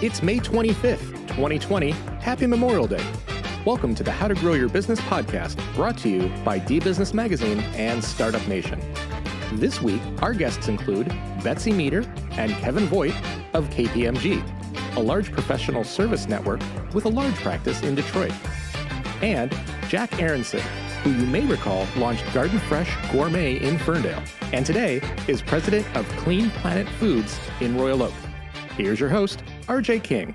It's May 25th, 2020. Happy Memorial Day. Welcome to the How to Grow Your Business podcast, brought to you by D-Business Magazine and StartupNation. This week, our guests include Betsy Meter and Kevin Voigt of KPMG, a large professional service network with a large practice in Detroit, and Jack Aronson, who you may recall launched Garden Fresh Gourmet in Ferndale, and today is president of Clean Planet Foods in Royal Oak. Here's your host, RJ King.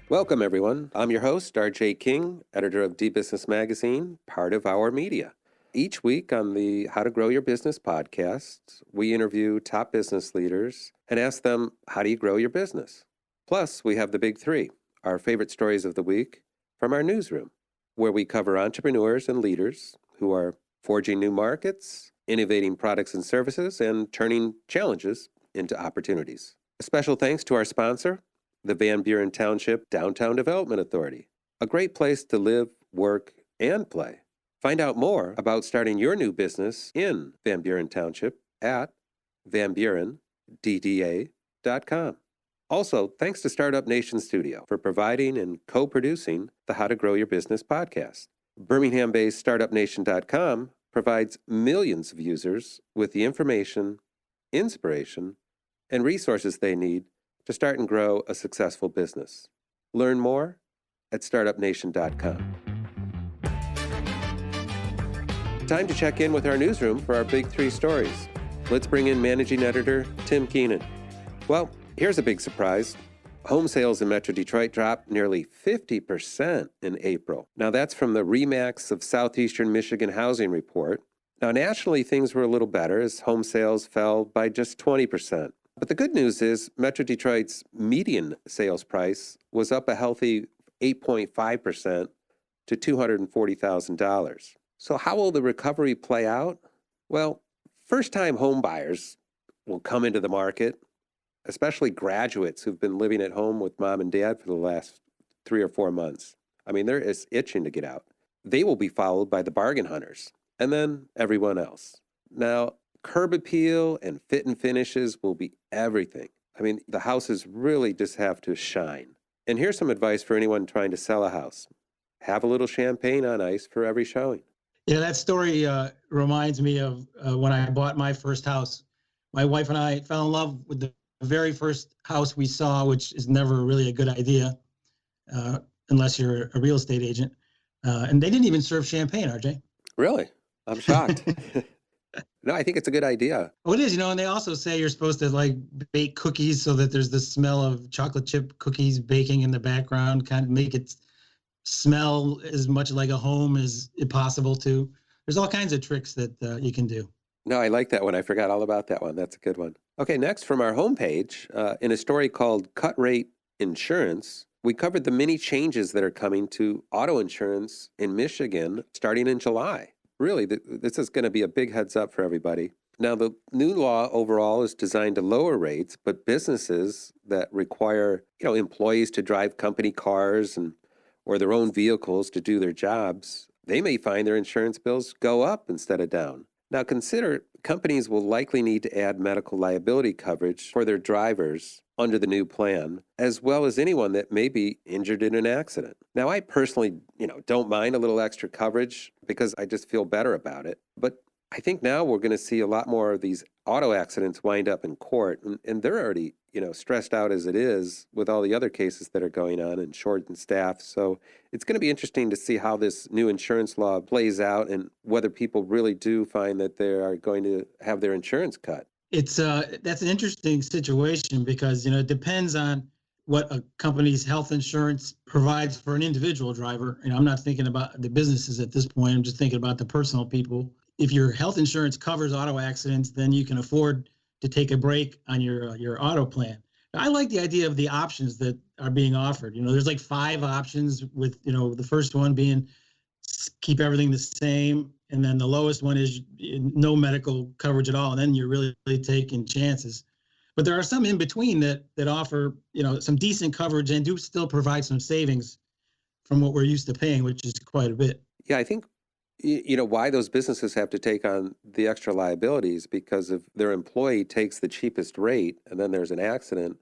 Welcome, everyone. I'm your host, RJ King, editor of D-Business Magazine, part of our media. Each week on the How to Grow Your Business podcast, we interview top business leaders and ask them, how do you grow your business? Plus, we have the big three, our favorite stories of the week from our newsroom, where we cover entrepreneurs and leaders who are forging new markets, innovating products and services, and turning challenges into opportunities. A special thanks to our sponsor, the Van Buren Township Downtown Development Authority, a great place to live, work, and play. Find out more about starting your new business in Van Buren Township at vanburendda.com. Also, thanks to StartupNation Studio for providing and co-producing the How to Grow Your Business podcast. Birmingham-based StartupNation.com provides millions of users with the information, inspiration, and resources they need to start and grow a successful business. Learn more at StartupNation.com. Time to check in with our newsroom for our big three stories. Let's bring in managing editor Tim Keenan. Well, here's a big surprise. Home sales in Metro Detroit dropped nearly 50% in April. Now that's from the RE/MAX of Southeastern Michigan Housing Report. Now nationally, things were a little better as home sales fell by just 20%. But the good news is Metro Detroit's median sales price was up a healthy 8.5% to $240,000. So how will the recovery play out? Well, first-time home buyers will come into the market, especially graduates who've been living at home with mom and dad for the last 3 or 4 months. I mean, they're itching to get out. They will be followed by the bargain hunters, and then everyone else. Now, curb appeal and fit and finishes will be everything. I mean, the houses really just have to shine. And here's some advice for anyone trying to sell a house. Have a little champagne on ice for every showing. Yeah, that story reminds me of when I bought my first house. My wife and I fell in love with the very first house we saw, which is never really a good idea unless you're a real estate agent. And they didn't even serve champagne, RJ. Really? I'm shocked. No, I think it's a good idea. Oh, it is, and they also say you're supposed to like bake cookies so that there's the smell of chocolate chip cookies baking in the background, kind of make it smell as much like a home as possible to. There's all kinds of tricks that you can do. No, I like that one. I forgot all about that one. That's a good one. Okay, next from our homepage, in a story called Cut Rate Insurance, we covered the many changes that are coming to auto insurance in Michigan starting in July. Really, this is going to be a big heads up for everybody. Now, the new law overall is designed to lower rates, but businesses that require, employees to drive company cars or their own vehicles to do their jobs, they may find their insurance bills go up instead of down. Now, consider companies will likely need to add medical liability coverage for their drivers under the new plan, as well as anyone that may be injured in an accident. Now, I personally, don't mind a little extra coverage because I just feel better about it. But I think now we're going to see a lot more of these auto accidents wind up in court, and they're already, stressed out as it is with all the other cases that are going on and short in staff. So it's going to be interesting to see how this new insurance law plays out and whether people really do find that they are going to have their insurance cut. It's that's an interesting situation because, it depends on what a company's health insurance provides for an individual driver. And I'm not thinking about the businesses at this point. I'm just thinking about the personal people. If your health insurance covers auto accidents, then you can afford to take a break on your auto plan. I like the idea of the options that are being offered. There's like 5 options with, the first one being keep everything the same. And then the lowest one is no medical coverage at all. And then you're really taking chances. But there are some in between that offer, some decent coverage and do still provide some savings from what we're used to paying, which is quite a bit. Yeah, I think, why those businesses have to take on the extra liabilities because if their employee takes the cheapest rate and then there's an accident,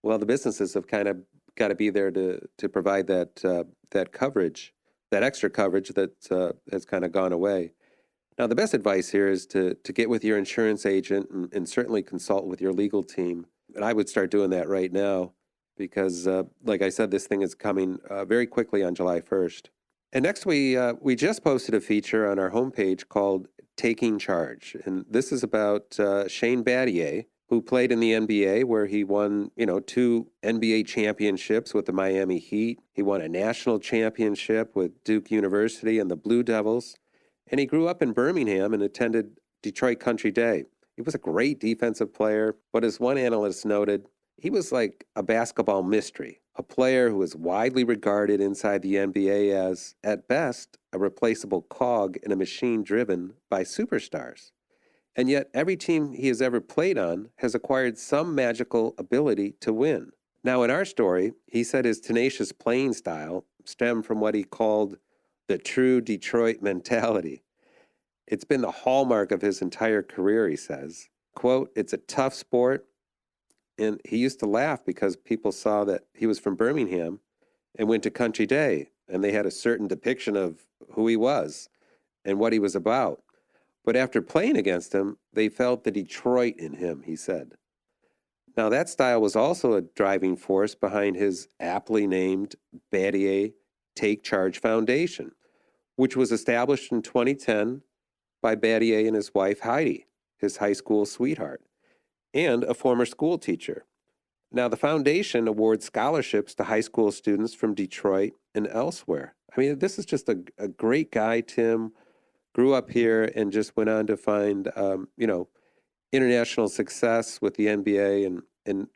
Well, the businesses have kind of got to be there to provide that coverage, that extra coverage that has kind of gone away. Now, the best advice here is to get with your insurance agent and certainly consult with your legal team. And I would start doing that right now because, like I said, this thing is coming very quickly on July 1st. And next, we just posted a feature on our homepage called Taking Charge. And this is about Shane Battier, who played in the NBA, where he won, 2 NBA championships with the Miami Heat. He won a national championship with Duke University and the Blue Devils. And he grew up in Birmingham and attended Detroit Country Day. He was a great defensive player, but as one analyst noted, he was like a basketball mystery, a player who was widely regarded inside the NBA as, at best, a replaceable cog in a machine driven by superstars. And yet every team he has ever played on has acquired some magical ability to win. Now, in our story, he said his tenacious playing style stemmed from what he called the true Detroit mentality. It's been the hallmark of his entire career, he says. Quote, "It's a tough sport." And he used to laugh because people saw that he was from Birmingham and went to Country Day, and they had a certain depiction of who he was and what he was about. But after playing against him, they felt the Detroit in him, he said. Now, that style was also a driving force behind his aptly named Battier Take Charge Foundation, which was established in 2010 by Battier and his wife Heidi, his high school sweetheart, and a former school teacher. Now, the foundation awards scholarships to high school students from Detroit and elsewhere. I mean, this is just a great guy, Tim. Grew up here and just went on to find, international success with the NBA. And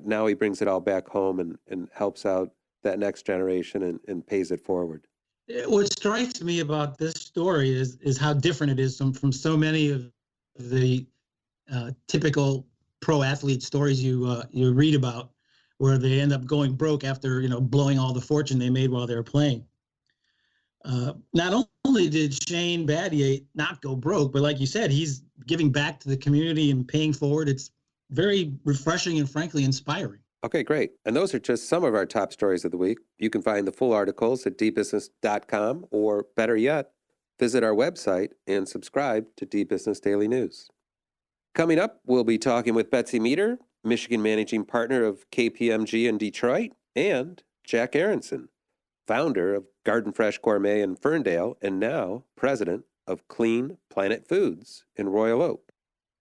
now he brings it all back home and helps out that next generation and pays it forward. What strikes me about this story is how different it is from so many of the typical pro athlete stories you read about, where they end up going broke after blowing all the fortune they made while they were playing. Not only did Shane Battier not go broke, but like you said, he's giving back to the community and paying forward. It's very refreshing and frankly inspiring. Okay, great. And those are just some of our top stories of the week. You can find the full articles at dbusiness.com, or better yet, visit our website and subscribe to dBusiness Daily News. Coming up, we'll be talking with Betsy Meter, Michigan Managing Partner of KPMG in Detroit, and Jack Aronson, founder of Garden Fresh Gourmet in Ferndale and now president of Clean Planet Foods in Royal Oak.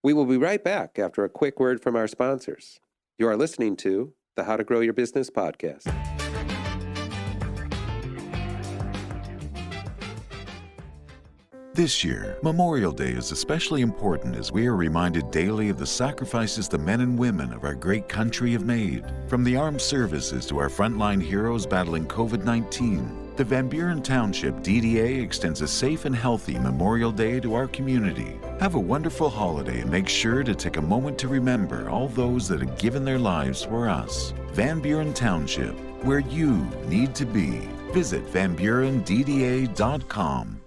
We will be right back after a quick word from our sponsors. You are listening to the How to Grow Your Business podcast. This year, Memorial Day is especially important as we are reminded daily of the sacrifices the men and women of our great country have made. From the armed services to our frontline heroes battling COVID-19, the Van Buren Township DDA extends a safe and healthy Memorial Day to our community. Have a wonderful holiday and make sure to take a moment to remember all those that have given their lives for us. Van Buren Township, where you need to be. Visit VanBurenDDA.com.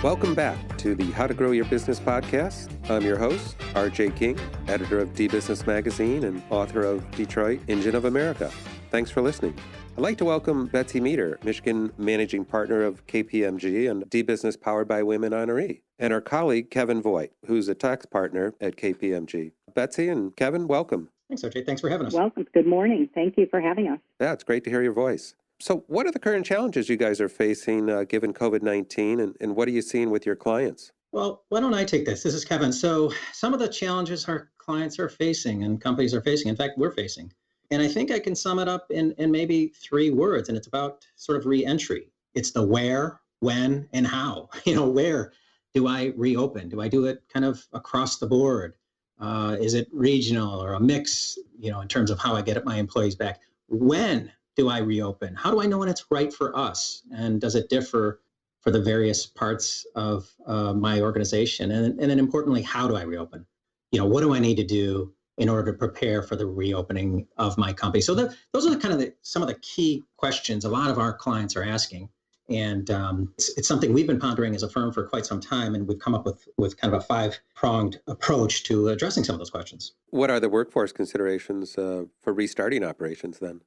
Welcome back to the How to Grow Your Business podcast. I'm your host, RJ King, editor of dBusiness Magazine and author of Detroit, Engine of America. Thanks for listening. I'd like to welcome Betsy Meter, Michigan Managing Partner of KPMG and dBusiness Powered by Women honoree, and our colleague, Kevin Voigt, who's a tax partner at KPMG. Betsy and Kevin, welcome. Thanks, RJ. Thanks for having us. Welcome. Good morning. Thank you for having us. Yeah, it's great to hear your voice. So what are the current challenges you guys are facing given COVID-19, and what are you seeing with your clients? Well, why don't I take this? This is Kevin. So some of the challenges our clients are facing and companies are facing, in fact, we're facing. And I think I can sum it up in maybe 3 words, and it's about sort of re-entry. It's the where, when, and how. Where do I reopen? Do I do it kind of across the board? Is it regional or a mix, in terms of how I get my employees back? When do I reopen? How do I know when it's right for us? And does it differ for the various parts of my organization? And then importantly, how do I reopen? What do I need to do in order to prepare for the reopening of my company? So those are some of the key questions a lot of our clients are asking. And it's something we've been pondering as a firm for quite some time, and we've come up with kind of a 5-pronged approach to addressing some of those questions. What are the workforce considerations for restarting operations then?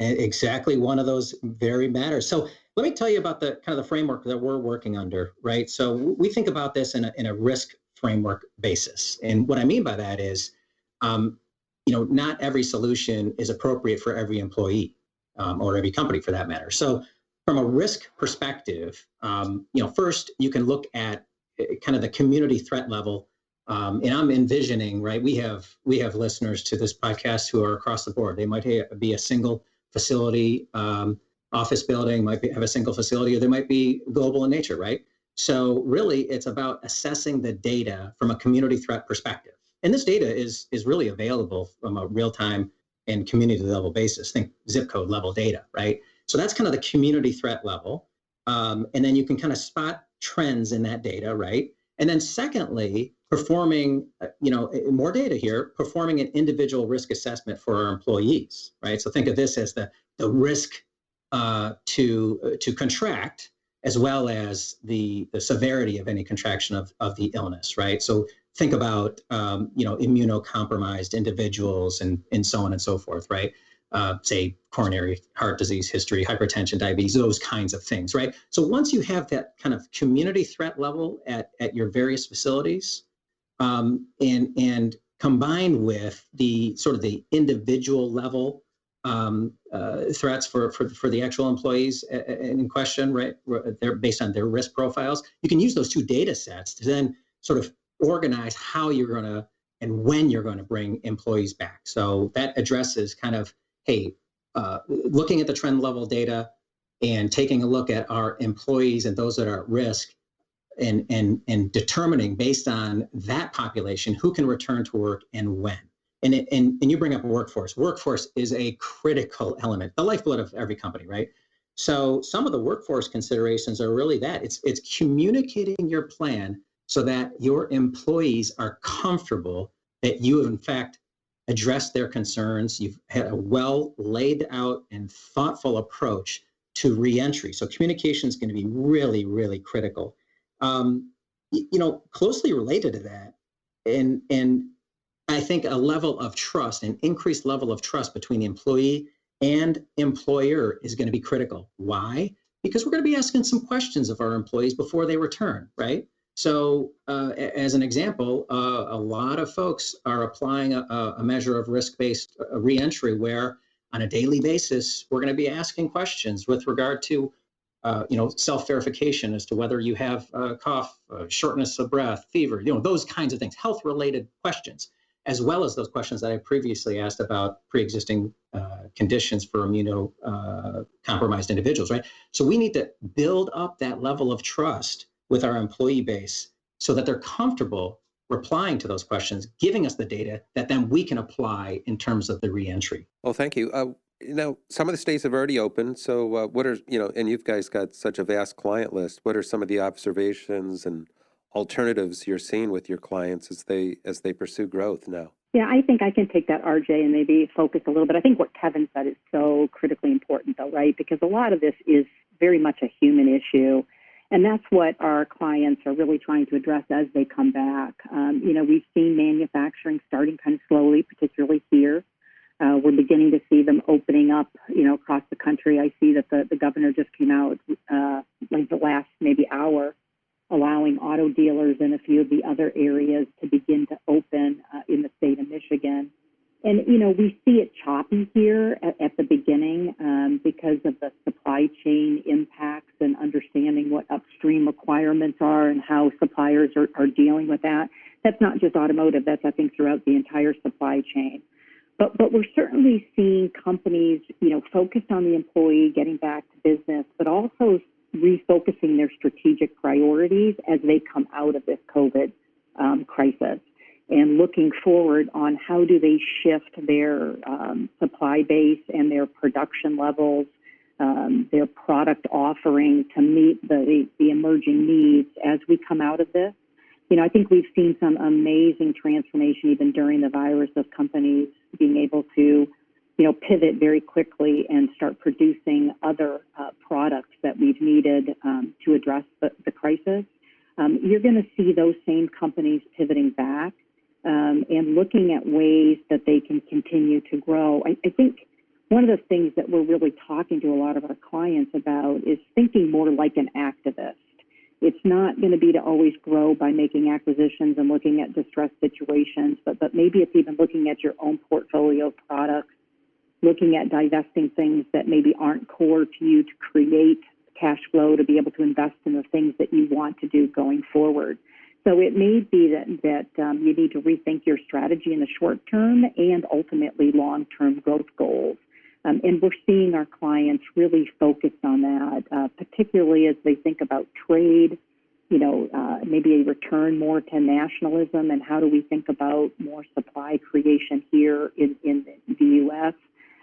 And exactly one of those very matters. So let me tell you about the kind of the framework that we're working under, right? So we think about this in a risk framework basis. And what I mean by that is, not every solution is appropriate for every employee or every company for that matter. So from a risk perspective, first you can look at kind of the community threat level. And I'm envisioning, right? We have listeners to this podcast who are across the board. They might be a single facility, office building, have a single facility, or they might be global in nature, right? So really, it's about assessing the data from a community threat perspective. And this data is really available from a real-time and community level basis. Think zip code level data, right? So that's kind of the community threat level. And then you can kind of spot trends in that data, right? And then secondly, performing, more data here, performing an individual risk assessment for our employees, right? So think of this as the risk to contract, as well as the severity of any contraction of the illness, right? So think about, immunocompromised individuals and so on and so forth, right? Say coronary heart disease history, hypertension, diabetes, those kinds of things, right? So once you have that kind of community threat level at your various facilities, and combined with the sort of the individual level threats for the actual employees in question, right? They're based on their risk profiles. You can use those two data sets to then sort of organize how you're going to and when you're going to bring employees back. So that addresses kind of, looking at the trend level data and taking a look at our employees and those that are at risk, and determining based on that population who can return to work and when. And you bring up workforce. Workforce is a critical element, the lifeblood of every company, right? So some of the workforce considerations are really that. It's communicating your plan so that your employees are comfortable that you have in fact addressed their concerns. You've had a well laid out and thoughtful approach to reentry. So communication is going to be really, really critical. Closely related to that, and I think a level of trust, an increased level of trust between the employee and employer is going to be critical. Why? Because we're going to be asking some questions of our employees before they return, right? So as an example, a lot of folks are applying a measure of risk-based reentry where on a daily basis, we're going to be asking questions with regard to self-verification as to whether you have cough, shortness of breath, fever, those kinds of things, health-related questions, as well as those questions that I previously asked about pre-existing conditions for immunocompromised individuals, right? So we need to build up that level of trust with our employee base so that they're comfortable replying to those questions, giving us the data that then we can apply in terms of the reentry. Well, thank you. Some of the states have already opened. So what are, and you guys got such a vast client list. What are some of the observations and alternatives you're seeing with your clients as they pursue growth now? Yeah, I think I can take that, RJ, and maybe focus a little bit. I think what Kevin said is so critically important, though, right? Because a lot of this is very much a human issue. And that's what our clients are really trying to address as they come back. We've seen manufacturing starting kind of slowly, particularly here. We're beginning to see them opening up, across the country. I see that the governor just came out like the last maybe hour, allowing auto dealers in a few of the other areas to begin to open in the state of Michigan. And, we see it choppy here at the beginning because of the supply chain impacts and understanding what upstream requirements are and how suppliers are dealing with that. That's not just automotive. That's, I think, throughout the entire supply chain. But we're certainly seeing companies, focused on the employee getting back to business, but also refocusing their strategic priorities as they come out of this COVID crisis and looking forward on how do they shift their supply base and their production levels, their product offering to meet the emerging needs as we come out of this. I think we've seen some amazing transformation even during the virus of companies being able to, pivot very quickly and start producing other products that we've needed to address the crisis. You're going to see those same companies pivoting back and looking at ways that they can continue to grow. I think one of the things that we're really talking to a lot of our clients about is thinking more like an activist. It's not going to be to always grow by making acquisitions and looking at distressed situations, but maybe it's even looking at your own portfolio of products, looking at divesting things that maybe aren't core to you to create cash flow to be able to invest in the things that you want to do going forward. So it may be that you need to rethink your strategy in the short term and ultimately long-term growth goals. And we're seeing our clients really focus on that, particularly as they think about trade, maybe a return more to nationalism, and how do we think about more supply creation here in the U.S.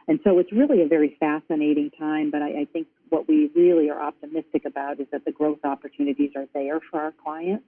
And so it's really a very fascinating time, but I think what we really are optimistic about is that the growth opportunities are there for our clients,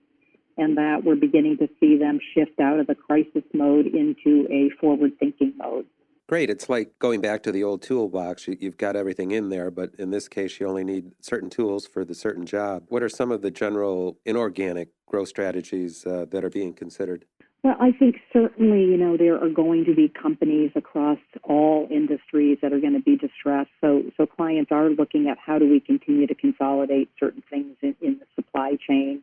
and that we're beginning to see them shift out of the crisis mode into a forward-thinking mode. Great. It's like going back to the old toolbox. You've got everything in there, but in this case, you only need certain tools for the certain job. What are some of the general inorganic growth strategies that are being considered? Well, I think certainly, there are going to be companies across all industries that are going to be distressed. So clients are looking at how do we continue to consolidate certain things in the supply chain,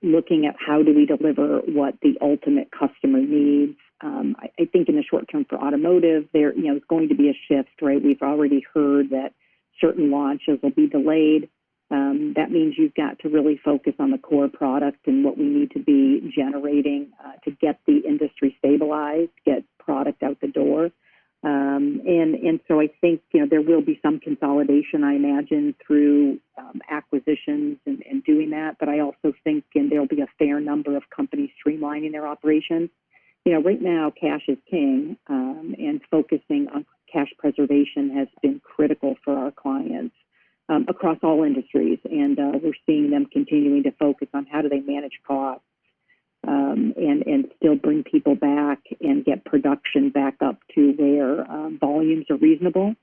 looking at how do we deliver what the ultimate customer needs. I think in the short term for automotive, there is going to be a shift, right? We've already heard that certain launches will be delayed. That means you've got to really focus on the core product and what we need to be generating to get the industry stabilized, get product out the door. And so I think, there will be some consolidation, I imagine, through acquisitions and doing that. But I also think there'll be a fair number of companies streamlining their operations. Right now, cash is king, and focusing on cash preservation has been critical for our clients across all industries. And we're seeing them continuing to focus on how do they manage costs and still bring people back and get production back up to where volumes are reasonable,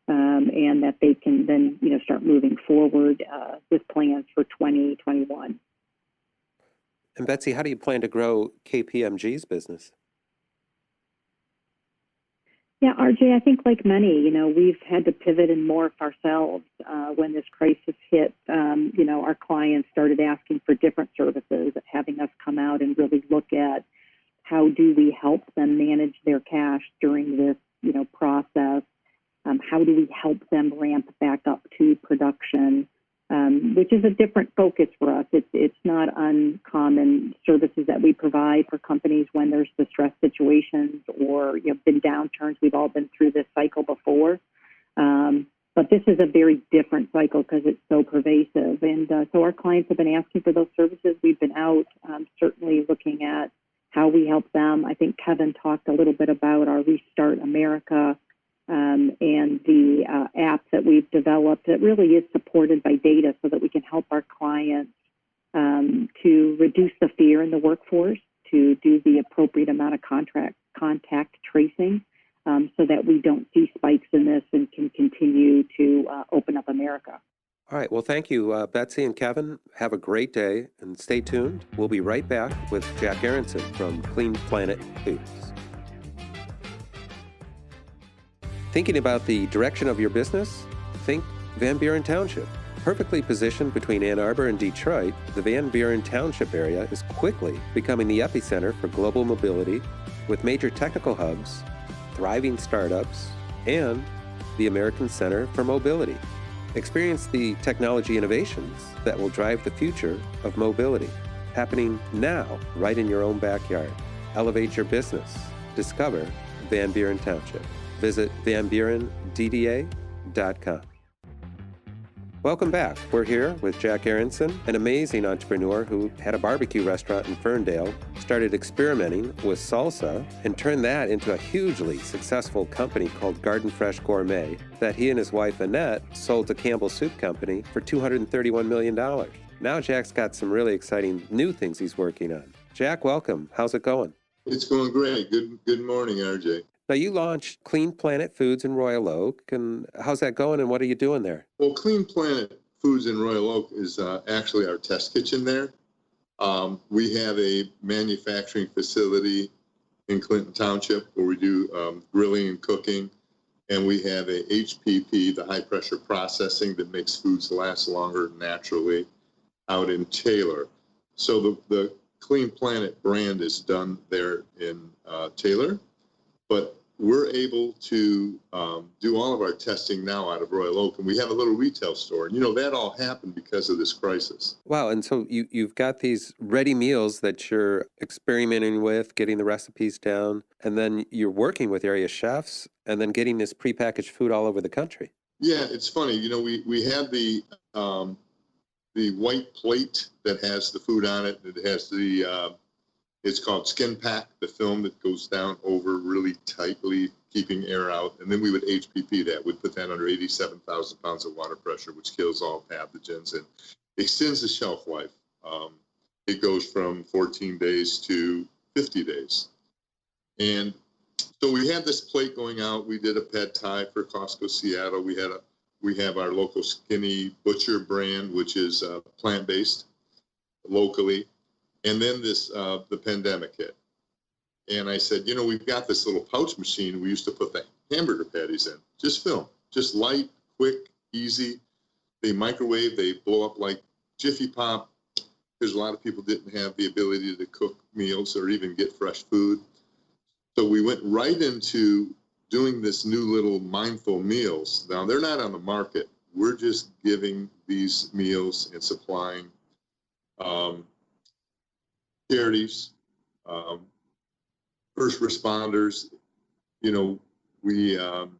and that they can then, start moving forward with plans for 2021. And Betsy, how do you plan to grow KPMG's business? Yeah, RJ, I think like many, we've had to pivot and morph ourselves. When this crisis hit, our clients started asking for different services, having us come out and really look at how do we help them manage their cash during this, process. How do we help them ramp back up to production, which is a different focus for us. It's not uncommon services that we provide for companies when there's distressed situations or been downturns. We've all been through this cycle before, but this is a very different cycle because it's so pervasive. And so our clients have been asking for those services. We've been out certainly looking at how we help them. I think Kevin talked a little bit about our Restart America and the app that we've developed that really is supported by data so that we can help our clients to reduce the fear in the workforce, to do the appropriate amount of contact tracing so that we don't see spikes in this and can continue to open up America. All right. Well, thank you, Betsy and Kevin. Have a great day and stay tuned. We'll be right back with Jack Aronson from Clean Planet Foods. Thinking about the direction of your business? Think Van Buren Township. Perfectly positioned between Ann Arbor and Detroit, the Van Buren Township area is quickly becoming the epicenter for global mobility with major technical hubs, thriving startups, and the American Center for Mobility. Experience the technology innovations that will drive the future of mobility, happening now right in your own backyard. Elevate your business. Discover Van Buren Township. Visit vanburendda.com. Welcome back. We're here with Jack Aronson, an amazing entrepreneur who had a barbecue restaurant in Ferndale, started experimenting with salsa, and turned that into a hugely successful company called Garden Fresh Gourmet that he and his wife Annette sold to Campbell Soup Company for $231 million. Now Jack's got some really exciting new things he's working on. Jack, welcome. How's it going? It's going great. Good morning, RJ. Now, you launched Clean Planet Foods in Royal Oak, and how's that going, and what are you doing there? Well, Clean Planet Foods in Royal Oak is actually our test kitchen there. We have a manufacturing facility in Clinton Township where we do grilling and cooking, and we have a HPP, the high pressure processing that makes foods last longer naturally, out in Taylor. So the Clean Planet brand is done there in Taylor, but we're able to do all of our testing now out of Royal Oak, and we have a little retail store. And, that all happened because of this crisis. Wow, and so you've got these ready meals that you're experimenting with, getting the recipes down, and then you're working with area chefs, and then getting this prepackaged food all over the country. Yeah, it's funny. We have the white plate that has the food on it. It has it's called Skin Pack, the film that goes down over really tightly, keeping air out. And then we would HPP that. We'd put that under 87,000 pounds of water pressure, which kills all pathogens and extends the shelf life. It goes from 14 days to 50 days. And so we had this plate going out. We did a pad thai for Costco Seattle. We have our local Skinny Butcher brand, which is plant-based locally. And then the pandemic hit. And I said, we've got this little pouch machine we used to put the hamburger patties in. Just film, just light, quick, easy. They microwave, they blow up like Jiffy Pop. Because a lot of people didn't have the ability to cook meals or even get fresh food. So we went right into doing this new little mindful meals. Now, they're not on the market. We're just giving these meals and supplying charities, first responders. We have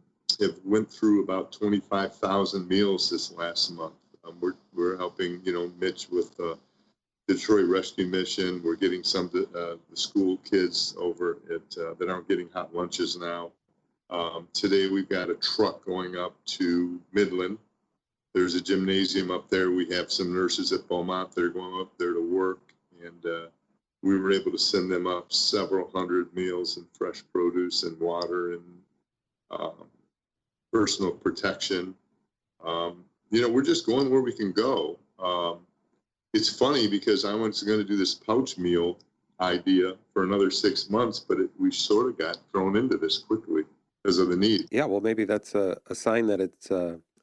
went through about 25,000 meals this last month. We're helping, Mitch with the Detroit Rescue Mission. We're getting some of the school kids over that aren't getting hot lunches now. Today we've got a truck going up to Midland. There's a gymnasium up there. We have some nurses at Beaumont that are going up there to work, and we were able to send them up several hundred meals and fresh produce and water and personal protection. We're just going where we can go. It's funny because I was going to do this pouch meal idea for another 6 months, but we sort of got thrown into this quickly because of the need. Yeah, well, maybe that's a sign that it's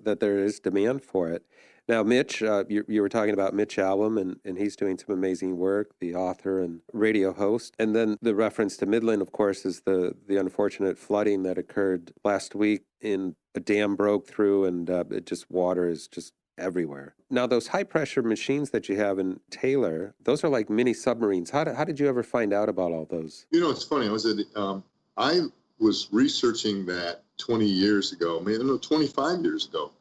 that there is demand for it. Now, Mitch, you were talking about Mitch Album, and he's doing some amazing work, the author and radio host. And then the reference to Midland, of course, is the unfortunate flooding that occurred last week. A dam broke through, and water is just everywhere. Now, those high-pressure machines that you have in Taylor, those are like mini submarines. How did you ever find out about all those? It's funny. I was researching that 20 years ago, 25 years ago.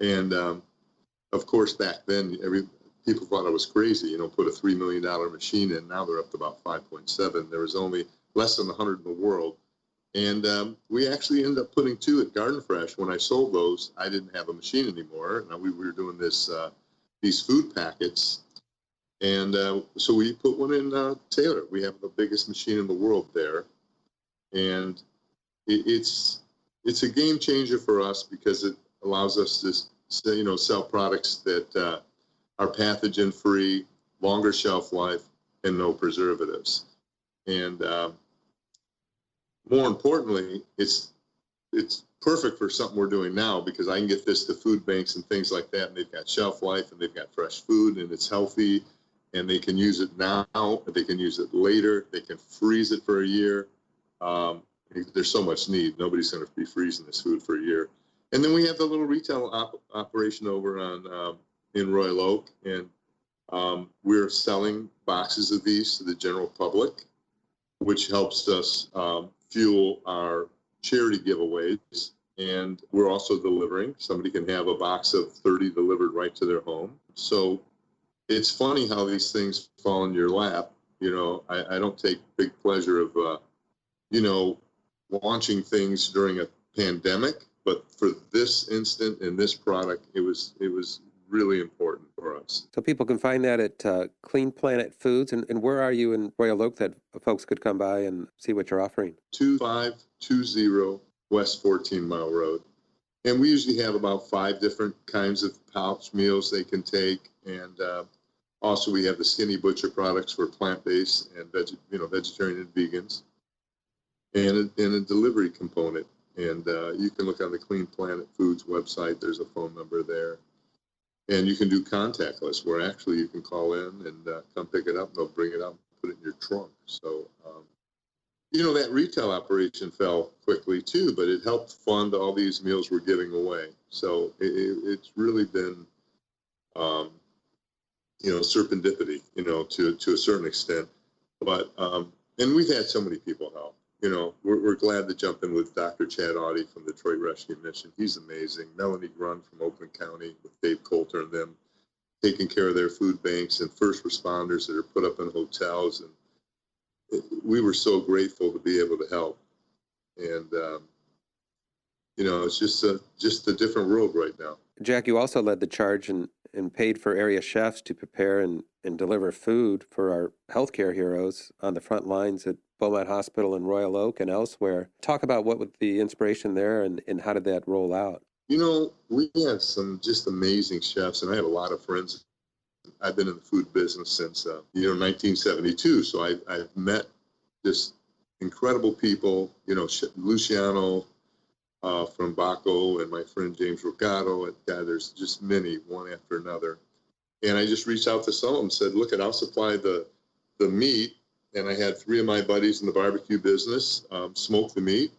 And of course, back then, people thought I was crazy, put a $3 million machine in. Now they're up to about 5.7. There was only less than 100 in the world. And we actually ended up putting 2 at Garden Fresh. When I sold those, I didn't have a machine anymore. Now we were doing these food packets. And so we put one in Taylor. We have the biggest machine in the world there. And it's a game changer for us because it allows us to sell products that are pathogen-free, longer shelf life, and no preservatives. And more importantly, it's perfect for something we're doing now because I can get this to food banks and things like that, and they've got shelf life, and they've got fresh food, and it's healthy, and they can use it now, they can use it later, they can freeze it for a year. There's so much need. Nobody's going to be freezing this food for a year. And then we have the little retail operation over in Royal Oak, and we're selling boxes of these to the general public, which helps us fuel our charity giveaways. And we're also delivering. Somebody can have a box of 30 delivered right to their home. So it's funny how these things fall in your lap. I don't take big pleasure of, launching things during a pandemic. But for this instant and this product, it was really important for us. So people can find that at Clean Planet Foods. And where are you in Royal Oak that folks could come by and see what you're offering? 2520 West 14 Mile Road. And we usually have about 5 different kinds of pouch meals they can take. And also we have the Skinny Butcher products for plant-based and vegetarian and vegans, and a delivery component. And you can look on the Clean Planet Foods website. There's a phone number there. And you can do contactless, where actually you can call in and come pick it up. And they'll bring it up and put it in your trunk. So, that retail operation fell quickly too, but it helped fund all these meals we're giving away. So it's really been, serendipity, to a certain extent. But, and we've had so many people help. We're glad to jump in with Dr. Chad Audie from Detroit Rescue Mission. He's amazing. Melanie Grun from Oakland County with Dave Coulter and them taking care of their food banks, and first responders that are put up in hotels. And we were so grateful to be able to help. And, it's just a different world right now. Jack, you also led the charge and paid for area chefs to prepare and deliver food for our healthcare heroes on the front lines at Beaumont Hospital in Royal Oak and elsewhere. Talk about what was the inspiration there and how did that roll out? We have some just amazing chefs, and I have a lot of friends. I've been in the food business since, 1972. So I've met just incredible people, Luciano from Baco, and my friend James Rocato. And there's just many, one after another. And I just reached out to some of them and said, look, I'll supply the meat. And I had 3 of my buddies in the barbecue business smoke the meat.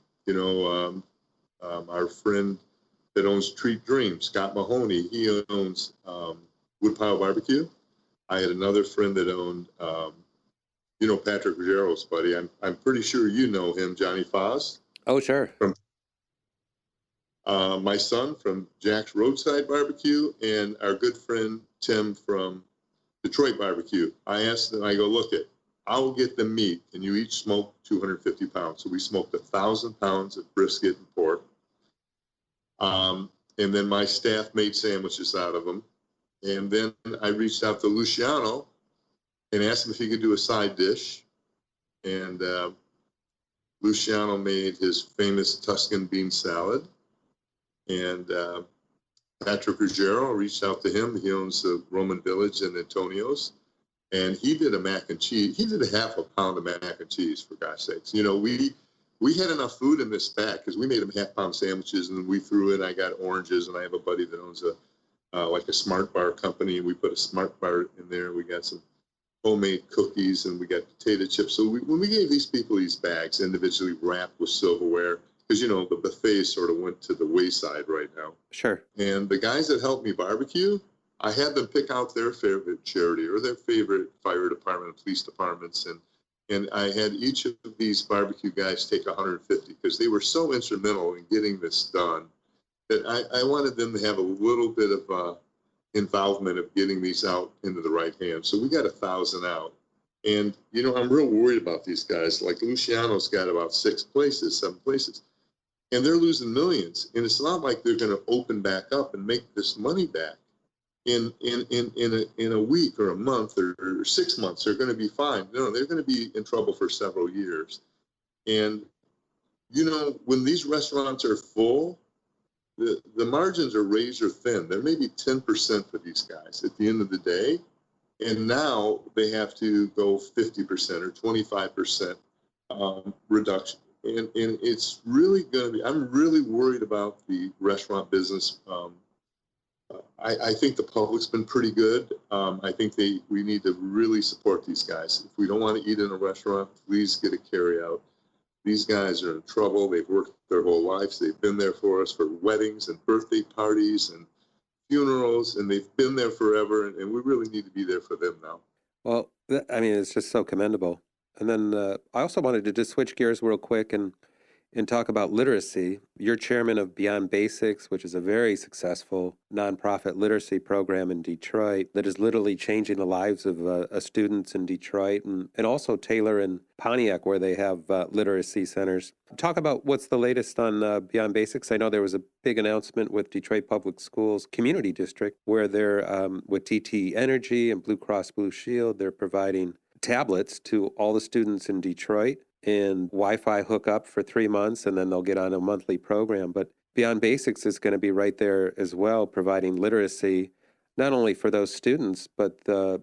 Our friend that owns Treat Dream, Scott Mahoney, he owns Woodpile Barbecue. I had another friend that owned, Patrick Ruggiero's buddy. I'm pretty sure you know him, Johnny Foz. Oh, sure. My son from Jack's Roadside Barbecue, and our good friend Tim from Detroit Barbecue. I asked them, I go, look, I'll get the meat, and you each smoke 250 pounds. So we smoked 1,000 pounds of brisket and pork. And then my staff made sandwiches out of them. And then I reached out to Luciano and asked him if he could do a side dish. And Luciano made his famous Tuscan bean salad. And Patrick Ruggiero, reached out to him. He owns the Roman Village in Antonio's. And he did a mac and cheese. He did a half a pound of mac and cheese, for God's sakes. We had enough food in this bag because we made them half-pound sandwiches, and we threw in. I got oranges, and I have a buddy that owns a Smart Bar company, and we put a Smart Bar in there. We got some homemade cookies, and we got potato chips. So when we gave these people these bags individually wrapped with silverware, because the buffet sort of went to the wayside right now. Sure. And the guys that helped me barbecue, I had them pick out their favorite charity or their favorite fire department and police departments. And I had each of these barbecue guys take 150 because they were so instrumental in getting this done that I wanted them to have a little bit of involvement of getting these out into the right hands. So we got 1,000 out. And, I'm real worried about these guys. Like Luciano's got about 7 places. And they're losing millions. And it's not like they're going to open back up and make this money back in a week or a month or 6 months. They're going to be fine. No, they're going to be in trouble for several years. And, when these restaurants are full, the margins are razor thin. They're maybe 10% for these guys at the end of the day. And now they have to go 50% or 25% reduction. And it's really going to be, I'm really worried about the restaurant business. I think the public's been pretty good. I think we need to really support these guys. If we don't want to eat in a restaurant, please get a carry out. These guys are in trouble. They've worked their whole lives. They've been there for us for weddings and birthday parties and funerals, and they've been there forever, and we really need to be there for them now. Well, it's just so commendable. And then I also wanted to just switch gears real quick and and talk about literacy. You're chairman of Beyond Basics, which is a very successful nonprofit literacy program in Detroit that is literally changing the lives of students in Detroit, and also Taylor and Pontiac, where they have literacy centers. Talk about what's the latest on Beyond Basics. I know there was a big announcement with Detroit Public Schools Community District where they're, with TT Energy and Blue Cross Blue Shield, they're providing tablets to all the students in Detroit and Wi-Fi hookup for 3 months, and then they'll get on a monthly program. But Beyond Basics is going to be right there as well, providing literacy, not only for those students, but their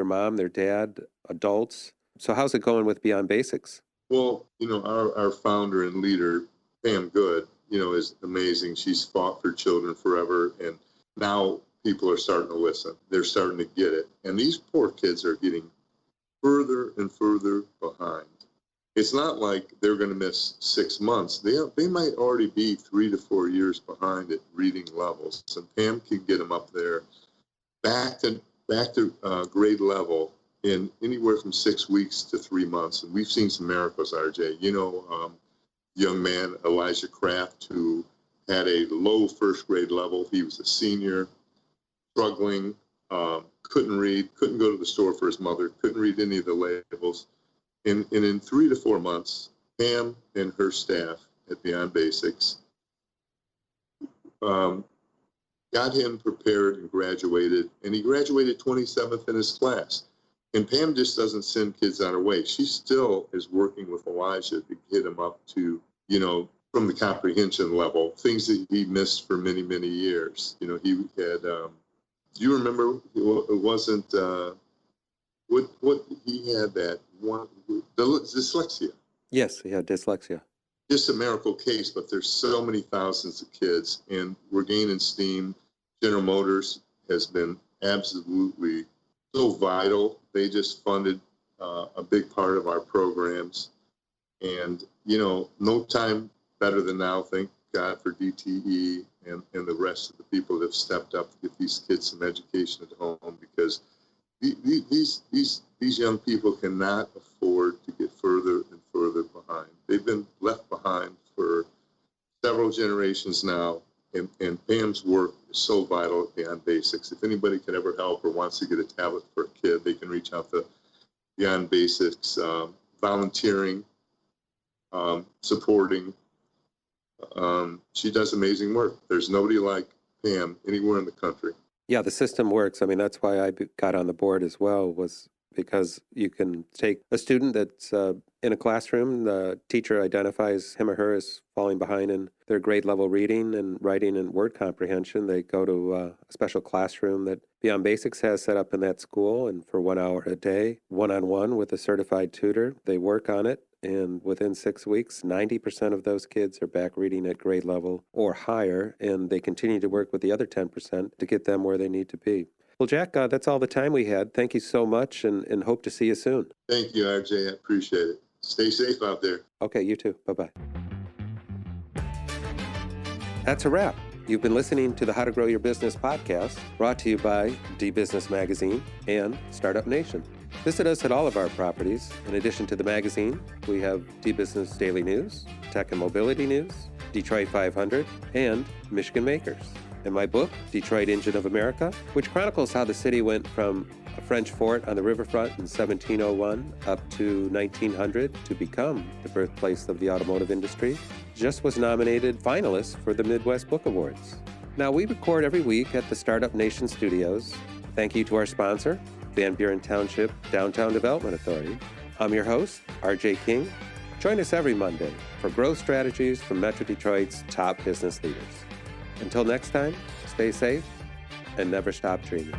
mom, their dad, adults. So how's it going with Beyond Basics? Well, our founder and leader, Pam Good, is amazing. She's fought for children forever, and now people are starting to listen. They're starting to get it. And these poor kids are getting further and further behind. It's not like they're going to miss 6 months. They might already be 3 to 4 years behind at reading levels. And Pam can get them up there back to grade level in anywhere from 6 weeks to 3 months. And we've seen some miracles, RJ. Young man, Elijah Kraft, who had a low first grade level. He was a senior, struggling, couldn't read, couldn't go to the store for his mother, couldn't read any of the labels. And in 3 to 4 months, Pam and her staff at Beyond Basics got him prepared and graduated. And he graduated 27th in his class. And Pam just doesn't send kids on her way. She still is working with Elijah to get him up to, from the comprehension level, things that he missed for many, many years. He had, do you remember, it wasn't, what he had that one, dyslexia. Yes, he had dyslexia. Just a miracle case, but there's so many thousands of kids, and we're gaining steam. General Motors has been absolutely so vital. They just funded a big part of our programs. And, no time better than now, thank God for DTE and the rest of the people that have stepped up to get these kids some education at home, because these young people cannot afford to get further and further behind. They've been left behind for several generations now, and Pam's work is so vital Beyond Basics. If anybody can ever help or wants to get a tablet for a kid, they can reach out to Beyond Basics, volunteering, supporting. She does amazing work. There's nobody like Pam anywhere in the country. Yeah, the system works. I mean, that's why I got on the board as well, was because you can take a student that's in a classroom, the teacher identifies him or her as falling behind in their grade level reading and writing and word comprehension. They go to a special classroom that Beyond Basics has set up in that school, and for 1 hour a day, one-on-one with a certified tutor, they work on it. And within 6 weeks, 90% of those kids are back reading at grade level or higher, and they continue to work with the other 10% to get them where they need to be. Well, Jack, that's all the time we had. Thank you so much, and hope to see you soon. Thank you, RJ. I appreciate it. Stay safe out there. Okay, you too. Bye-bye. That's a wrap. You've been listening to the How to Grow Your Business podcast, brought to you by D-Business Magazine and StartupNation. Visit us at all of our properties. In addition to the magazine, we have D-Business Daily News, Tech and Mobility News, Detroit 500, and Michigan Makers. And my book, Detroit Engine of America, which chronicles how the city went from a French fort on the riverfront in 1701 up to 1900 to become the birthplace of the automotive industry, just was nominated finalist for the Midwest Book Awards. Now, we record every week at the StartupNation studios. Thank you to our sponsor, Van Buren Township Downtown Development Authority. I'm your host, RJ King. Join us every Monday for growth strategies from Metro Detroit's top business leaders. Until next time, stay safe and never stop dreaming.